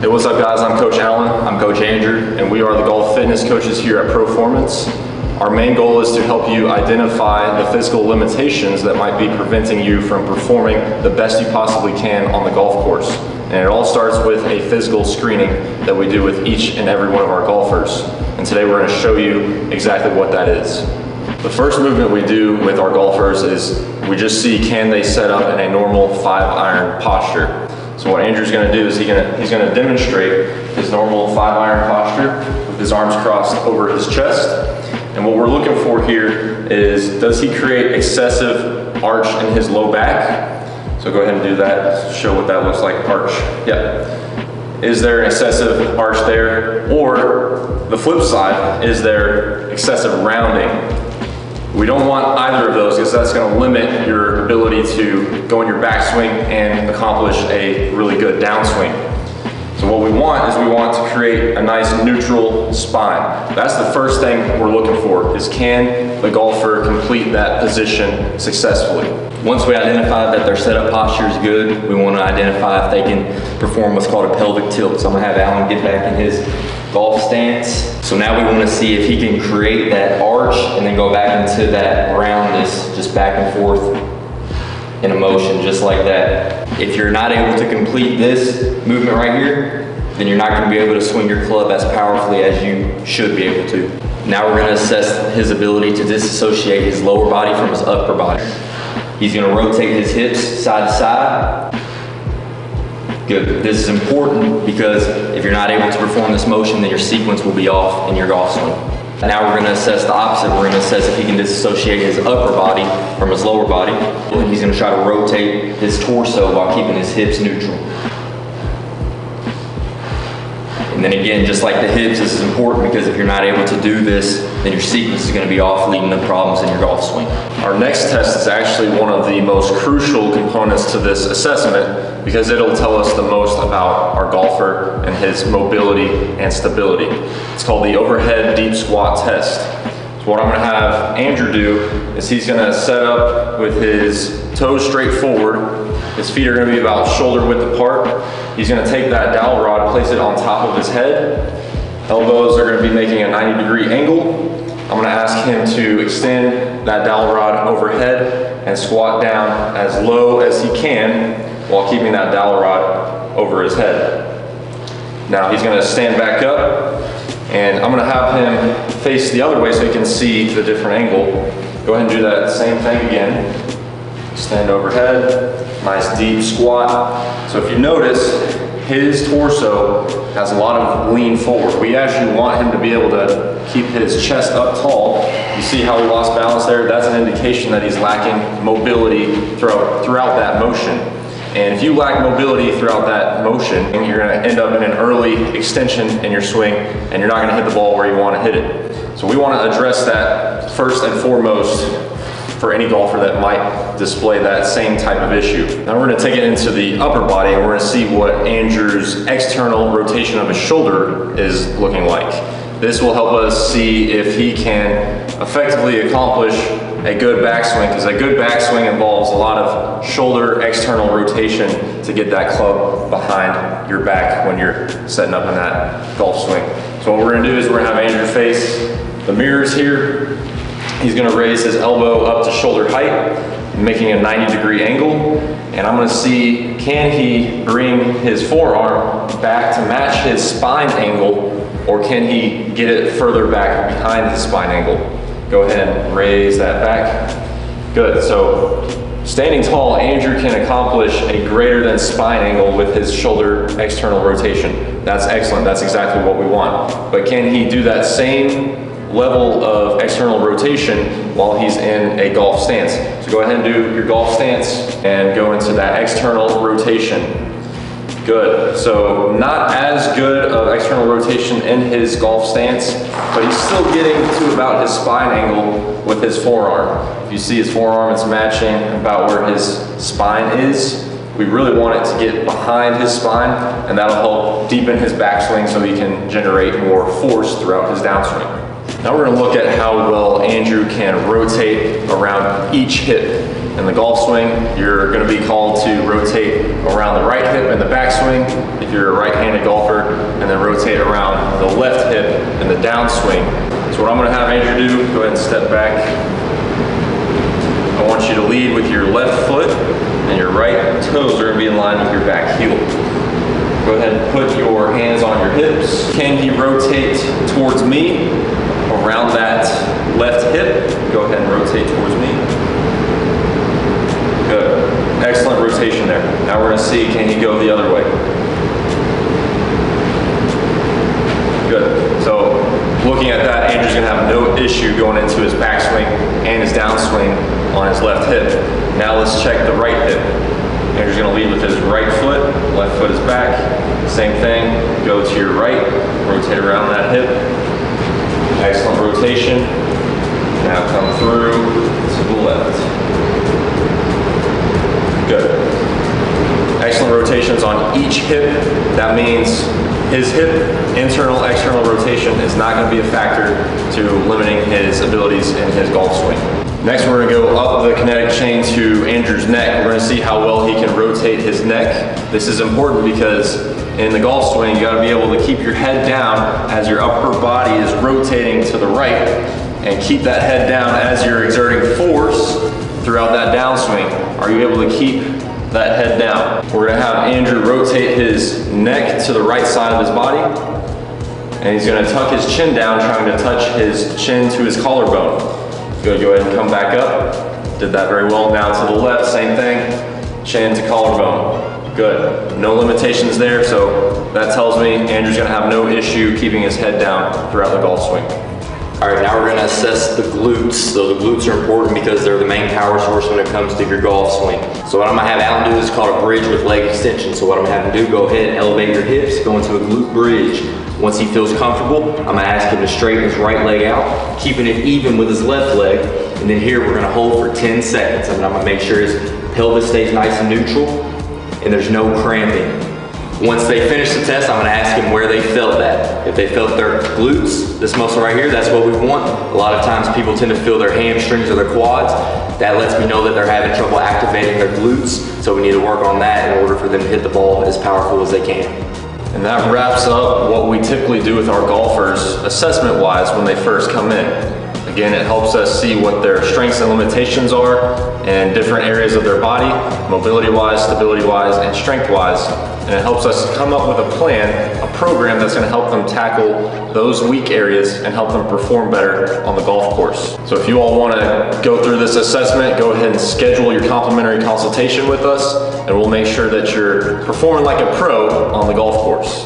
Hey, what's up guys? I'm Coach Allen. I'm Coach Andrew. And we are the golf fitness coaches here at Proformance. Our main goal is to help you identify the physical limitations that might be preventing you from performing the best you possibly can on the golf course. And it all starts with a physical screening that we do with each and every one of our golfers. And today we're going to show you exactly what that is. The first movement we do with our golfers is we just see can they set up in a normal 5-iron posture. So what Andrew's going to do is he's going to demonstrate his normal 5-iron posture with his arms crossed over his chest. And what we're looking for here is, does he create excessive arch in his low back? So go ahead and do that. Show what that looks like, arch. Yeah. Is there an excessive arch there? Or the flip side, is there excessive rounding? We don't want either of those because that's going to limit your ability to go in your backswing and accomplish a really good downswing. So what we want is we want to create a nice neutral spine. That's the first thing we're looking for, is can the golfer complete that position successfully. Once we identify that their setup posture is good, we want to identify if they can perform what's called a pelvic tilt. So I'm going to have Alan get back in his golf stance. So now we want to see if he can create that arch and then go back into that roundness, just back and forth in a motion, just like that. If you're not able to complete this movement right here, then you're not going to be able to swing your club as powerfully as you should be able to. Now we're going to assess his ability to disassociate his lower body from his upper body. He's going to rotate his hips side to side. Good. This is important because if you're not able to perform this motion, then your sequence will be off in your golf swing. Now we're going to assess the opposite. We're going to assess if he can disassociate his upper body from his lower body. And he's going to try to rotate his torso while keeping his hips neutral. And then again, just like the hips, this is important because if you're not able to do this, then your sequence is going to be off, leading to problems in your golf swing. Our next test is actually one of the most crucial components to this assessment because it'll tell us the most about our golfer and his mobility and stability. It's called the overhead deep squat test. So what I'm going to have Andrew do is he's going to set up with his toes straight forward. His feet are going to be about shoulder width apart. He's going to take that dowel rod, place it on top of his head. Elbows are going to be making a 90-degree angle. I'm going to ask him to extend that dowel rod overhead and squat down as low as he can while keeping that dowel rod over his head. Now he's going to stand back up, and I'm going to have him face the other way so he can see the different angle. Go ahead and do that same thing again. Extend overhead, nice deep squat. So if you notice, his torso has a lot of lean forward. We actually want him to be able to keep his chest up tall. You see how he lost balance there? That's an indication that he's lacking mobility throughout that motion. And if you lack mobility throughout that motion, you're going to end up in an early extension in your swing, and you're not going to hit the ball where you want to hit it. So we want to address that first and foremost for any golfer that might display that same type of issue. Now we're going to take it into the upper body, and we're going to see what Andrew's external rotation of his shoulder is looking like. This will help us see if he can effectively accomplish a good backswing, because a good backswing involves a lot of shoulder external rotation to get that club behind your back when you're setting up in that golf swing. So what we're going to do is we're going to have Andrew face the mirrors here. He's going to raise his elbow up to shoulder height, making a 90-degree angle. And I'm going to see, can he bring his forearm back to match his spine angle, or can he get it further back behind his spine angle? Go ahead and raise that back. Good. So standing tall, Andrew can accomplish a greater than spine angle with his shoulder external rotation. That's excellent. That's exactly what we want. But can he do that same level of external rotation while he's in a golf stance? So go ahead and do your golf stance and go into that external rotation. Good. So not as good of external rotation in his golf stance, but he's still getting to about his spine angle with his forearm. If you see his forearm, it's matching about where his spine is. We really want it to get behind his spine, and that'll help deepen his backswing so he can generate more force throughout his downswing. Now we're going to look at how well Andrew can rotate around each hip. In the golf swing, you're going to be called to rotate around the right hip in the backswing if you're a right-handed golfer, and then rotate around the left hip in the downswing. So what I'm going to have Andrew do, go ahead and step back. I want you to lead with your left foot, and your right toes are going to be in line with your back heel. Go ahead and put your hands on your hips. Can he rotate towards me around that left hip? Go ahead and rotate towards me. Good. Excellent rotation there. Now we're going to see, can he go the other way? Good. So looking at that, Andrew's going to have no issue going into his backswing and his downswing on his left hip. Now let's check the right hip. Andrew's going to lead with his right foot, left foot is back. Same thing, go to your right, rotate around that hip. Excellent rotation. Now come through to the left. Good. Excellent rotations on each hip. That means his hip internal, external rotation is not going to be a factor to limiting his abilities in his golf swing. Next, we're going to go up the kinetic chain to Andrew's neck. We're going to see how well he can rotate his neck. This is important because in the golf swing, you got to be able to keep your head down as your upper body is rotating to the right, and keep that head down as you're exerting force throughout that downswing. Are you able to keep that head down? We're going to have Andrew rotate his neck to the right side of his body, and he's going to tuck his chin down, trying to touch his chin to his collarbone. Good, go ahead and come back up. Did that very well. Now to the left, same thing, chin to collarbone. Good, no limitations there, so that tells me Andrew's gonna have no issue keeping his head down throughout the golf swing. All right, now we're gonna assess the glutes. So the glutes are important because they're the main power source when it comes to your golf swing. So what I'm gonna have Alan do is called a bridge with leg extension. So what I'm gonna have him do, go ahead and elevate your hips, go into a glute bridge. Once he feels comfortable, I'm gonna ask him to straighten his right leg out, keeping it even with his left leg. And then here we're gonna hold for 10 seconds. And I'm gonna make sure his pelvis stays nice and neutral and there's no cramping. Once they finish the test, I'm gonna ask him where they felt that. If they felt their glutes, this muscle right here, that's what we want. A lot of times people tend to feel their hamstrings or their quads. That lets me know that they're having trouble activating their glutes. So we need to work on that in order for them to hit the ball as powerful as they can. And that wraps up what we typically do with our golfers assessment-wise when they first come in. Again, it helps us see what their strengths and limitations are in different areas of their body, mobility-wise, stability-wise, and strength-wise. And it helps us come up with a plan, a program that's going to help them tackle those weak areas and help them perform better on the golf course. So if you all want to go through this assessment, go ahead and schedule your complimentary consultation with us, and we'll make sure that you're performing like a pro on the golf course.